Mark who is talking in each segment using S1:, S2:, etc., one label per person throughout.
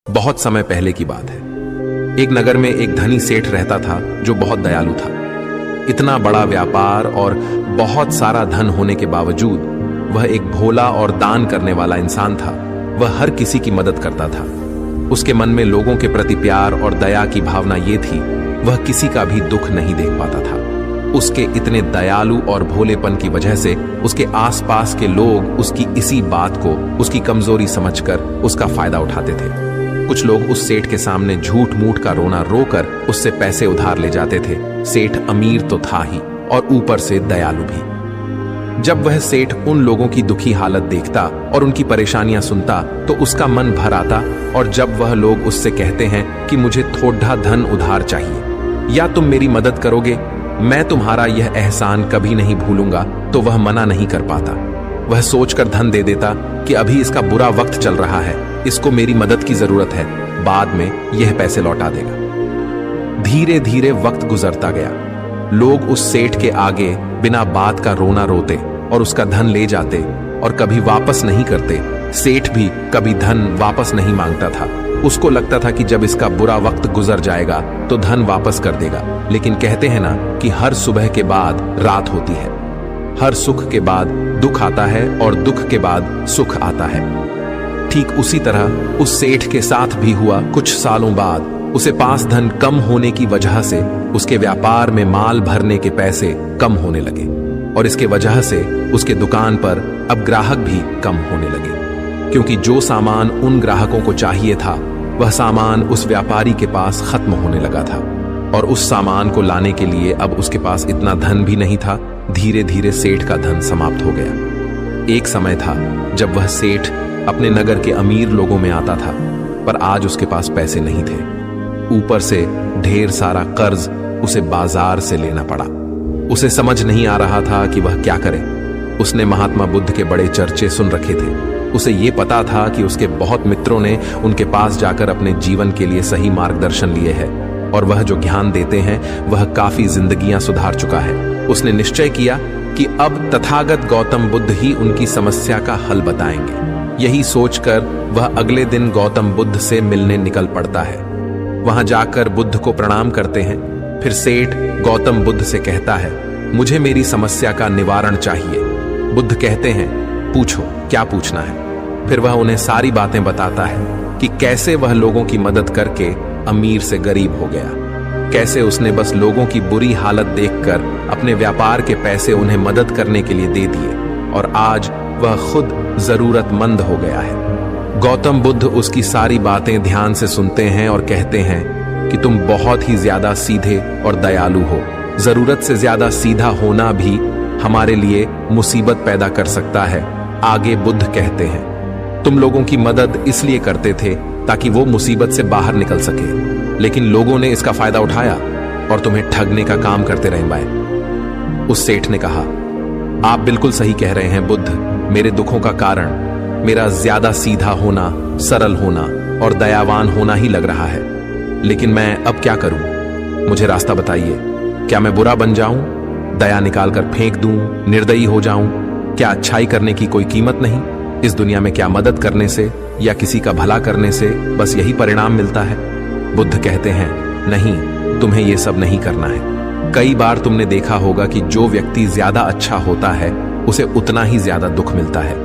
S1: बहुत समय पहले की बात है। एक नगर में एक धनी सेठ रहता था जो बहुत दयालु था। इतना बड़ा व्यापार और बहुत सारा धन होने के बावजूद वह एक भोला और दान करने वाला इंसान था। वह हर किसी की मदद करता था। उसके मन में लोगों के प्रति प्यार और दया की भावना ये थी, वह किसी का भी दुख नहीं देख पाता था। उसके इतने दयालु और भोलेपन की वजह से उसके आसपास के लोग उसकी इसी बात को उसकी कमजोरी समझकर उसका फायदा उठाते थे। कुछ लोग उस सेठ के सामने झूठ मूठ का रोना रोकर उससे पैसे उधार ले जाते थे। सेठ अमीर तो था ही और ऊपर से दयालु भी। जब वह सेठ उन लोगों की दुखी हालत देखता और उनकी परेशानियां सुनता तो उसका मन भर आता। और जब वह लोग उससे कहते हैं कि मुझे थोड़ा धन उधार चाहिए या तुम मेरी मदद करोगे, मैं तुम्हारा यह एहसान कभी नहीं भूलूंगा, तो वह मना नहीं कर पाता। वह सोचकर धन दे देता कि अभी इसका बुरा वक्त चल रहा है, इसको मेरी मदद की जरूरत है, बाद में यह पैसे लौटा देगा। धीरे धीरे वक्त गुजरता गया। लोग उस सेठ के आगे बिना बात का रोना रोते और उसका धन ले जाते और कभी वापस नहीं करते। सेठ भी कभी धन वापस नहीं मांगता था। उसको लगता था कि जब इसका बुरा वक्त गुजर जाएगा तो धन वापस कर देगा। लेकिन कहते हैं ना कि हर सुबह के बाद रात होती है, हर सुख के बाद दुख आता है और दुख के बाद सुख आता है। ठीक उसी तरह उस सेठ के साथ भी हुआ। कुछ सालों बाद उसे पास धन कम होने की वजह से उसके व्यापार में माल भरने के पैसे कम होने लगे और इसके वजह से उसके दुकान पर अब ग्राहक भी कम होने लगे, क्योंकि जो सामान उन ग्राहकों को चाहिए था वह सामान उस व्यापारी के पास खत्म होने लगा था और उस सामान को लाने के लिए अब उसके पास इतना धन भी नहीं था। धीरे धीरे सेठ का धन समाप्त हो गया। एक समय था जब वह सेठ अपने नगर के अमीर लोगों में आता था, पर आज उसके पास पैसे नहीं थे। ऊपर से ढेर सारा कर्ज उसे बाजार से लेना पड़ा। उसे समझ नहीं आ रहा था कि वह क्या करे। उसने महात्मा बुद्ध के बड़े चर्चे सुन रखे थे। उसे ये पता था कि उसके बहुत मित्रों ने उनके पास जाकर अपने जीवन के लिए सही मार्गदर्शन लिए है और वह जो ज्ञान देते हैं वह काफी जिंदगियां सुधार चुका है। उसने निश्चय किया कि अब तथागत गौतम बुद्ध ही उनकी समस्या का हल बताएंगे। यही सोचकर वह अगले दिन गौतम बुद्ध से मिलने निकल पड़ता है। वहां जाकर बुद्ध को प्रणाम करते हैं। फिर सेठ गौतम बुद्ध से कहता है, मुझे मेरी समस्या का निवारण चाहिए। बुद्ध कहते हैं, पूछो, क्या पूछना है। फिर वह उन्हें सारी बातें बताता है कि कैसे वह लोगों की मदद करके अमीर से गरीब हो गया, कैसे उसने बस लोगों की बुरी हालत देखकर अपने व्यापार के पैसे उन्हें मदद करने के लिए दे दिए और आज वह खुद जरूरतमंद हो गया है। गौतम बुद्ध उसकी सारी बातें ध्यान से सुनते हैं और कहते हैं कि तुम बहुत ही ज्यादा सीधे और दयालु हो। जरूरत से ज्यादा सीधा होना भी हमारे लिए मुसीबत पैदा कर सकता है। आगे बुद्ध कहते हैं, तुम लोगों की मदद इसलिए करते थे ताकि वो मुसीबत से बाहर निकल सके, लेकिन लोगों ने इसका फायदा उठाया और तुम्हें ठगने का काम करते रहे बाय। उस सेठ ने कहा, आप बिल्कुल सही कह रहे हैं बुद्ध। मेरे दुखों का कारण मेरा ज्यादा सीधा होना, सरल होना और दयावान होना ही लग रहा है। लेकिन मैं अब क्या करूं? मुझे रास्ता बताइए। क्या मैं बुरा बन जाऊं, दया निकालकर फेंक दूं, निर्दयी हो जाऊं? क्या अच्छाई करने की कोई कीमत नहीं? इस दुनिया में क्या मदद करने से या किसी का भला करने से बस यही परिणाम मिलता है? बुद्ध कहते हैं, नहीं, तुम्हें यह सब नहीं करना है। कई बार तुमने देखा होगा कि जो व्यक्ति ज्यादा अच्छा होता है उसे उतना ही ज्यादा दुख मिलता है।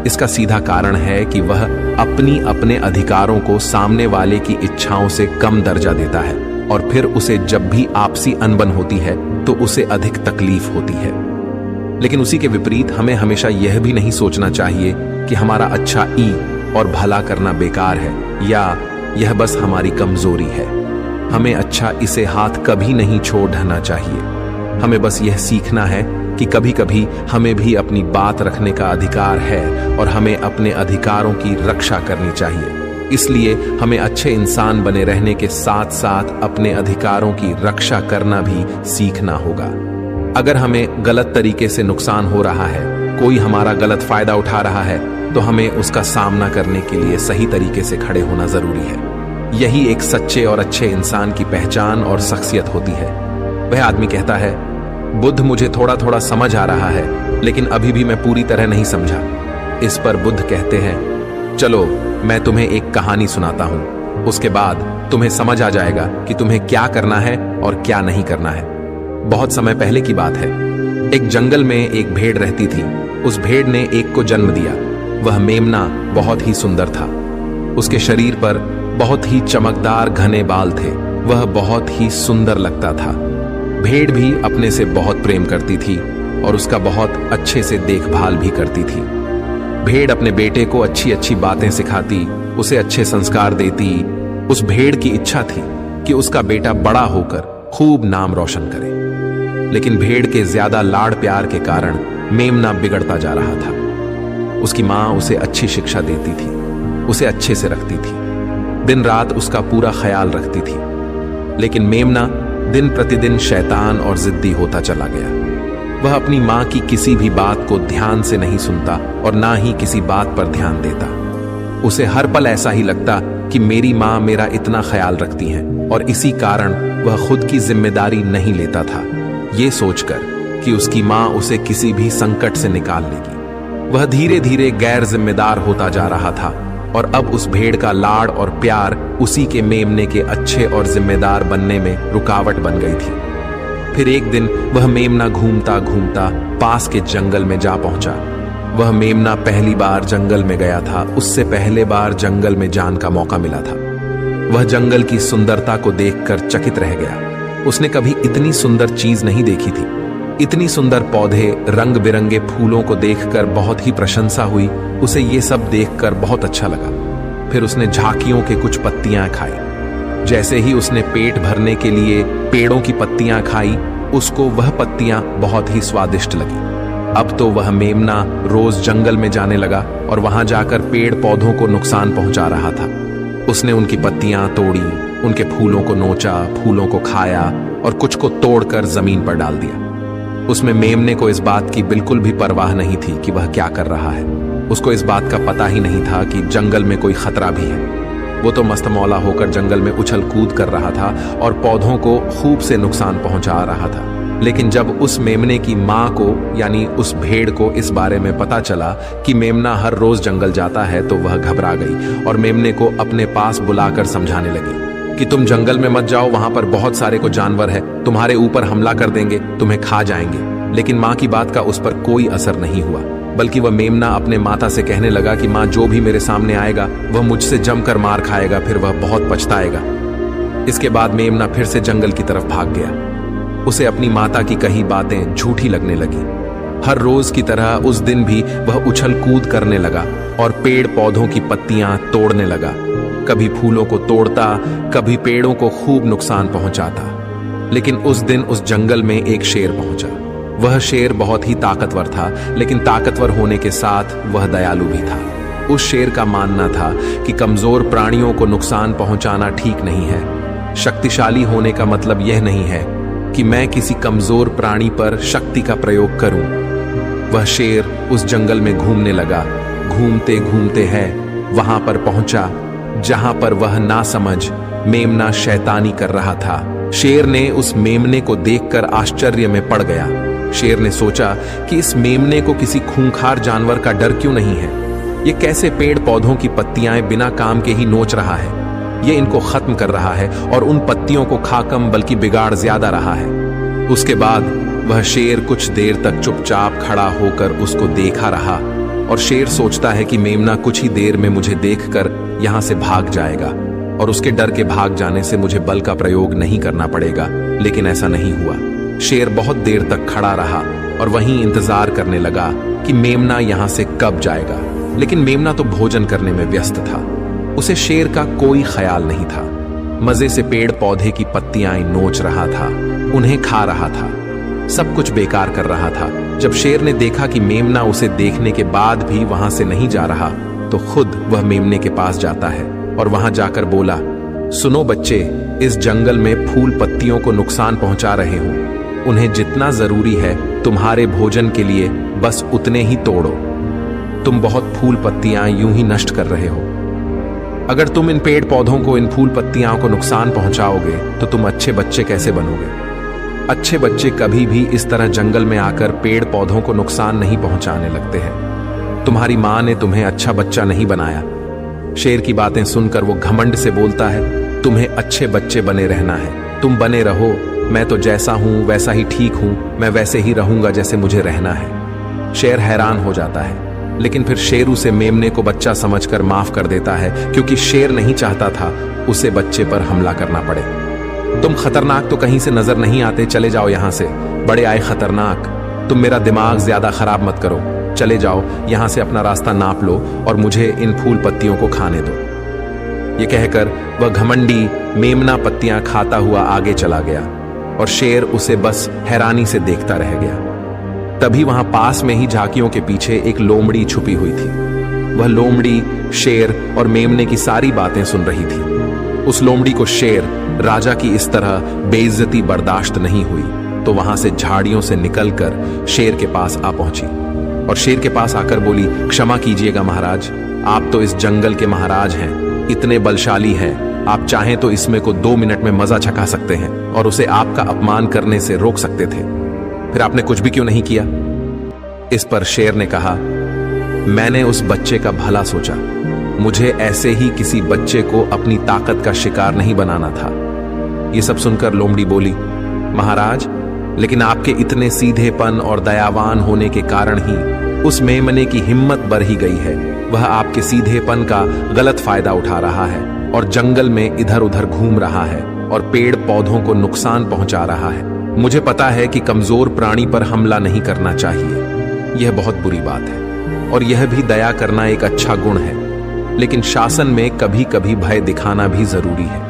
S1: इसका सीधा कारण है कि वह अपने अधिकारों को सामने वाले की इच्छाओं से कम दर्जा देता है और फिर उसे जब भी आपसी अनबन होती है तो उसे अधिक तकलीफ होती है। लेकिन उसी के विपरीत हमें हमेशा यह भी नहीं सोचना चाहिए कि हमारा अच्छा ई और भला करना बेकार है या यह बस हमारी कमजोरी है। हमें अच्छा इसे हाथ कभी नहीं छोड़ना चाहिए। हमें बस यह सीखना है कि कभी कभी हमें भी अपनी बात रखने का अधिकार है और हमें अपने अधिकारों की रक्षा करनी चाहिए। इसलिए हमें अच्छे इंसान बने रहने के साथ साथ अपने अधिकारों की रक्षा करना भी सीखना होगा। अगर हमें गलत तरीके से नुकसान हो रहा है, कोई हमारा गलत फायदा उठा रहा है, तो हमें उसका सामना करने के लिए सही तरीके से खड़े होना जरूरी है। यही एक सच्चे और अच्छे इंसान की पहचान और शख्सियत होती है। वह आदमी कहता है, बुद्ध, मुझे थोड़ा थोड़ा समझ आ रहा है, लेकिन अभी भी मैं पूरी तरह नहीं समझा। इस पर बुद्ध कहते हैं, चलो मैं तुम्हें एक कहानी सुनाता हूँ। उसके बाद तुम्हें समझ आ जाएगा कि तुम्हें क्या करना है और क्या नहीं करना है। बहुत समय पहले की बात है। एक जंगल में एक भेड़ रहती थी। उस भेड़ ने एक को जन्म दिया। वह मेमना बहुत ही सुंदर था। उसके शरीर पर बहुत ही चमकदार घने बाल थे। वह बहुत ही सुंदर लगता था। भेड़ भी अपने से बहुत प्रेम करती थी और उसका बहुत अच्छे से देखभाल भी करती थी। भेड़ अपने बेटे को अच्छी अच्छी बातें सिखाती, उसे अच्छे संस्कार देती। उस भेड़ की इच्छा थी कि उसका बेटा बड़ा होकर खूब नाम रोशन करे। लेकिन भेड़ के ज्यादा लाड़ प्यार के कारण मेमना बिगड़ता जा रहा था। उसकी मां उसे अच्छी शिक्षा देती थी, उसे अच्छे से रखती थी, दिन रात उसका पूरा ख्याल रखती थी। लेकिन मेमना दिन प्रतिदिन शैतान और जिद्दी होता चला गया। वह अपनी मां की किसी भी बात को ध्यान से नहीं सुनता और ना ही किसी बात पर ध्यान देता। उसे हर पल ऐसा ही लगता कि मेरी मां मेरा इतना ख्याल रखती हैं और इसी कारण वह खुद की जिम्मेदारी नहीं लेता था, ये सोचकर कि उसकी मां उसे किसी भी संकट से निकाल लेगी। वह धीरे धीरे गैर जिम्मेदार होता जा रहा था और अब उस भेड़ का लाड़ और प्यार उसी के मेमने के अच्छे और जिम्मेदार बनने में रुकावट बन गई थी। फिर एक दिन वह मेमना घूमता घूमता पास के जंगल में जा पहुंचा। वह मेमना पहली बार जंगल में गया था। उससे पहले बार जंगल में जाने का मौका मिला था। वह जंगल की सुंदरता को देखकर चकित रह गया। उसने कभी इतनी सुंदर चीज नहीं देखी थी। इतनी सुंदर पौधे, रंग बिरंगे फूलों को देखकर बहुत ही प्रशंसा हुई। उसे ये सब देखकर बहुत अच्छा लगा। फिर उसने झांकियों के कुछ पत्तियां खाई। जैसे ही उसने पेट भरने के लिए पेड़ों की पत्तियां खाई, उसको वह पत्तियां बहुत ही स्वादिष्ट लगी। अब तो वह मेमना रोज जंगल में जाने लगा और वहां जाकर पेड़ पौधों को नुकसान पहुंचा रहा था। उसने उनकी पत्तियां तोड़ी, उनके फूलों को नोचा, फूलों को खाया और कुछ को तोड़कर जमीन पर डाल दिया। उसमें मेमने को इस बात की बिल्कुल भी परवाह नहीं थी कि वह क्या कर रहा है। उसको इस बात का पता ही नहीं था कि जंगल में कोई खतरा भी है। वो तो मस्तमौला होकर जंगल में उछल कूद कर रहा था और पौधों को खूब से नुकसान पहुंचा रहा था। लेकिन जब उस मेमने की मां को यानी उस भेड़ को इस बारे में पता चला कि मेमना हर रोज जंगल जाता है, तो वह घबरा गई और मेमने को अपने पास बुलाकर समझाने लगी कि तुम जंगल में मत जाओ, वहां पर बहुत सारे को जानवर है, तुम्हारे ऊपर हमला कर देंगे, तुम्हें खा जाएंगे। लेकिन मां की बात का उस पर कोई असर नहीं हुआ, बल्कि वह मेमना अपने माता से कहने लगा कि मां, जो भी मेरे सामने आएगा वह मुझसे जमकर मार खाएगा, फिर वह बहुत पछताएगा। इसके बाद मेमना फिर से जंगल की तरफ भाग गया। उसे अपनी माता की कही बातें झूठी लगने लगी। हर रोज की तरह उस दिन भी वह उछल कूद करने लगा और पेड़ पौधों की पत्तियां तोड़ने लगा। कभी फूलों को तोड़ता, कभी पेड़ों को खूब नुकसान पहुंचाता। लेकिन उस दिन उस जंगल में एक शेर पहुंचा। वह शेर बहुत ही ताकतवर था, लेकिन ताकतवर होने के साथ वह दयालु भी था। उस शेर का मानना था कि कमजोर प्राणियों को नुकसान पहुंचाना ठीक नहीं है। शक्तिशाली होने का मतलब यह नहीं है कि मैं किसी कमजोर प्राणी पर शक्ति का प्रयोग करूं। वह शेर उस जंगल में घूमने लगा। घूमते घूमते है वहां पर पहुंचा जहां पर वह ना समझ मेमना शैतानी कर रहा था। शेर ने उस मेमने को देखकर आश्चर्य में पड़ गया। शेर ने सोचा कि इस मेमने को किसी खूंखार जानवर का डर क्यों नहीं है। ये कैसे पेड़ पौधों की पत्तियां बिना काम के ही नोच रहा है। ये इनको खत्म कर रहा है और उन पत्तियों को खाकम बल्कि बिगाड़ ज्यादा रहा है। उसके बाद वह शेर कुछ देर तक चुपचाप खड़ा होकर उसको देखा रहा और शेर सोचता है कि मेमना कुछ ही देर में मुझे देखकर यहां से भाग जाएगा और उसके डर के भाग जाने से मुझे बल का प्रयोग नहीं करना पड़ेगा। लेकिन ऐसा नहीं हुआ। शेर बहुत देर तक खड़ा रहा और वहीं इंतजार करने लगा कि मेमना यहां से कब जाएगा। लेकिन मेमना तो भोजन करने में व्यस्त था। उसे शेर का कोई ख्याल नहीं था। मजे से पेड़ पौधे की पत्तियां नोच रहा था, उन्हें खा रहा था, सब कुछ बेकार कर रहा था। जब शेर ने देखा कि मेमना उसे देखने के बाद भी वहां से नहीं जा रहा, तो खुद वह मेमने के पास जाता है और वहां जाकर बोला, सुनो बच्चे, इस जंगल में फूल पत्तियों को नुकसान पहुंचा रहे हो। उन्हें जितना जरूरी है तुम्हारे भोजन के लिए बस उतने ही तोड़ो। तुम बहुत फूल पत्तियां यूं ही नष्ट कर रहे हो। अगर तुम इन पेड़ पौधों को, इन फूल पत्तियां को नुकसान पहुंचाओगे तो तुम अच्छे बच्चे कैसे बनोगे। अच्छे बच्चे कभी भी इस तरह जंगल में आकर पेड़ पौधों को नुकसान नहीं पहुंचाने लगते हैं। तुम्हारी मां ने तुम्हें अच्छा बच्चा नहीं बनाया। शेर की बातें सुनकर वो घमंड से बोलता है, तुम्हें अच्छे बच्चे बने रहना है, तुम बने रहो, मैं तो जैसा हूं वैसा ही ठीक हूं, मैं वैसे ही रहूंगा जैसे मुझे रहना है। शेर हैरान हो जाता है, लेकिन फिर शेर उसे मेमने को बच्चा समझकर माफ कर देता है, क्योंकि शेर नहीं चाहता था उसे बच्चे पर हमला करना पड़े। तुम खतरनाक तो कहीं से नजर नहीं आते, चले जाओ यहां से, बड़े आए खतरनाक, तुम मेरा दिमाग ज्यादा खराब मत करो, चले जाओ यहां से, अपना रास्ता नाप लो और मुझे इन फूल पत्तियों को खाने दो। ये कहकर वह घमंडी मेमना पत्तियां खाता हुआ आगे चला गया और शेर उसे बस हैरानी से देखता रह गया। तभी वहां पास में ही झांकियों के पीछे एक लोमड़ी छुपी हुई थी। वह लोमड़ी शेर और मेमने की सारी बातें सुन रही थी। उस लोमड़ी को शेर राजा की इस तरह बेइज्जती बर्दाश्त नहीं हुई, तो वहां से झाड़ियों से निकलकर शेर के पास आ पहुंची और शेर के पास आकर बोली, क्षमा कीजिएगा महाराज, आप तो इस जंगल के महाराज हैं, इतने बलशाली हैं, आप चाहें तो इसमें को 2 मिनट में मजा चखा सकते हैं और उसे आपका अपमान करने से रोक सकते थे, फिर आपने कुछ भी क्यों नहीं किया? इस पर शेर ने कहा, मैंने उस बच्चे का भला सोचा, मुझे ऐसे ही किसी बच्चे को अपनी ताकत का शिकार नहीं बनाना था। ये सब सुनकर लोमड़ी बोली, महाराज, लेकिन आपके इतने सीधेपन और दयावान होने के कारण ही उस मेमने की हिम्मत बढ़ ही गई है। वह आपके सीधेपन का गलत फायदा उठा रहा है और जंगल में इधर उधर घूम रहा है और पेड़ पौधों को नुकसान पहुंचा रहा है। मुझे पता है कि कमजोर प्राणी पर हमला नहीं करना चाहिए, यह बहुत बुरी बात है और यह भी दया करना एक अच्छा गुण है, लेकिन शासन में कभी कभी भय दिखाना भी जरूरी है।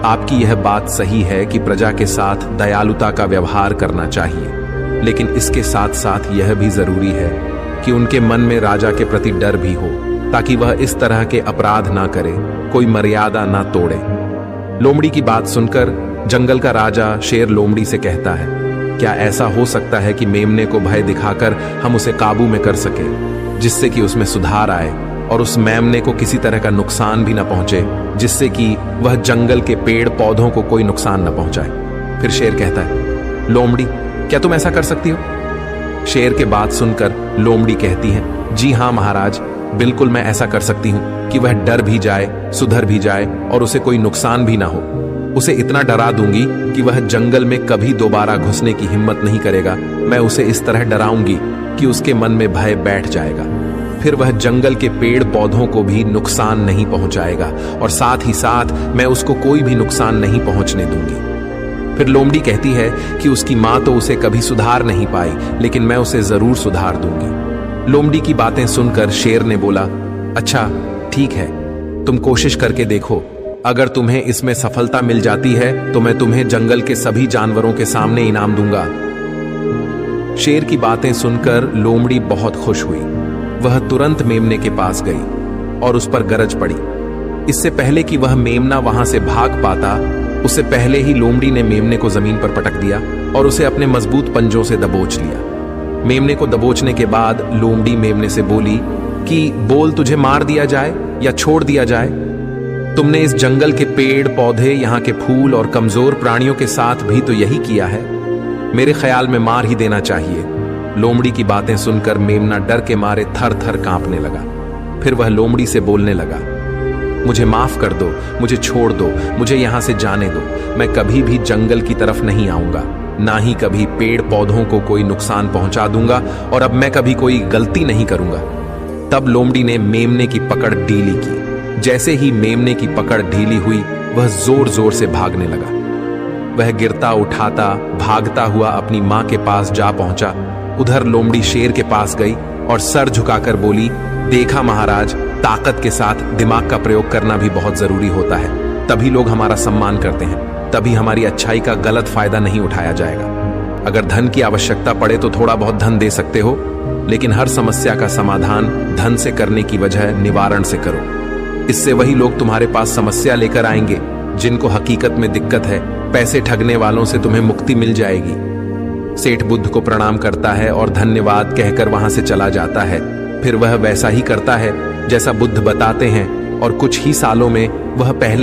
S1: आपकी यह बात सही है कि प्रजा के साथ दयालुता का व्यवहार करना चाहिए, लेकिन इसके साथ साथ यह भी जरूरी है कि उनके मन में राजा के प्रति डर भी हो, ताकि वह इस तरह के अपराध ना करे, कोई मर्यादा ना तोड़े। लोमड़ी की बात सुनकर जंगल का राजा शेर लोमड़ी से कहता है, क्या ऐसा हो सकता है कि मेमने को भय दिखाकर हम उसे काबू में कर सके, जिससे कि उसमें सुधार आए और उस मेमने को किसी तरह का नुकसान भी ना पहुंचे, जिससे कि वह जंगल के पेड़ पौधों को कोई नुकसान न पहुंचाए? फिर शेर कहता है, लोमड़ी, क्या तुम ऐसा कर सकती हो? शेर के बात सुनकर लोमड़ी कहती है, जी हाँ महाराज, बिल्कुल मैं ऐसा कर सकती हूँ कि वह डर भी जाए, सुधर भी जाए और उसे कोई नुकसान भी ना हो। उसे इतना डरा दूंगी कि वह जंगल में कभी दोबारा घुसने की हिम्मत नहीं करेगा। मैं उसे इस तरह डराऊंगी कि उसके मन में भय बैठ जाएगा, फिर वह जंगल के पेड़ पौधों को भी नुकसान नहीं पहुंचाएगा और साथ ही साथ मैं उसको कोई भी नुकसान नहीं पहुंचने दूंगी। फिर लोमड़ी कहती है कि उसकी मां तो उसे कभी सुधार नहीं पाई, लेकिन मैं उसे जरूर सुधार दूंगी। लोमड़ी की बातें सुनकर शेर ने बोला, अच्छा ठीक है, तुम कोशिश करके देखो, अगर तुम्हें इसमें सफलता मिल जाती है तो मैं तुम्हें जंगल के सभी जानवरों के सामने इनाम दूंगा। शेर की बातें सुनकर लोमड़ी बहुत खुश हुई। वह तुरंत मेमने के पास गई और उस पर गरज पड़ी। इससे पहले कि वह मेमना वहां से भाग पाता, उससे पहले ही लोमड़ी ने मेमने को जमीन पर पटक दिया और उसे अपने मजबूत पंजों से दबोच लिया। मेमने को दबोचने के बाद लोमड़ी मेमने से बोली कि बोल, तुझे मार दिया जाए या छोड़ दिया जाए? तुमने इस जंगल के पेड़ पौधे, यहाँ के फूल और कमजोर प्राणियों के साथ भी तो यही किया है। मेरे ख्याल में मार ही देना चाहिए। लोमड़ी की बातें सुनकर मेमना डर के मारे थर थर कांपने लगा। फिर वह लोमड़ी से बोलने लगा, मुझे माफ कर दो, मुझे छोड़ दो, मुझे यहां से जाने दो। मैं कभी भी जंगल की तरफ नहीं आऊंगा, ना ही कभी पेड़ पौधों को कोई नुकसान पहुंचा दूंगा और अब मैं कभी कोई गलती नहीं करूंगा। तब लोमड़ी ने मेमने की पकड़ ढीली की। जैसे ही मेमने की पकड़ ढीली हुई, वह जोर जोर से भागने लगा। वह गिरता उठाता भागता हुआ अपनी मां के पास जा पहुंचा। उधर लोमड़ी शेर के पास गई और सर झुकाकर बोली, देखा महाराज, ताकत के साथ दिमाग का प्रयोग करना भी बहुत जरूरी होता है, तभी लोग हमारा सम्मान करते हैं, तभी हमारी अच्छाई का गलत फायदा नहीं उठाया जाएगा। अगर धन की आवश्यकता पड़े तो थोड़ा बहुत धन दे सकते हो, लेकिन हर समस्या का समाधान धन से करने की बजाय निवारण से करो। इससे वही लोग तुम्हारे पास समस्या लेकर आएंगे जिनको हकीकत में दिक्कत है। पैसे ठगने वालों से तुम्हें मुक्ति मिल जाएगी। सेठ बुद्ध को प्रणाम करता है और धन्यवाद कहकर वहां से चला जाता है। फिर वह वैसा ही करता है जैसा बुद्ध बताते हैं और कुछ ही सालों में वह पहले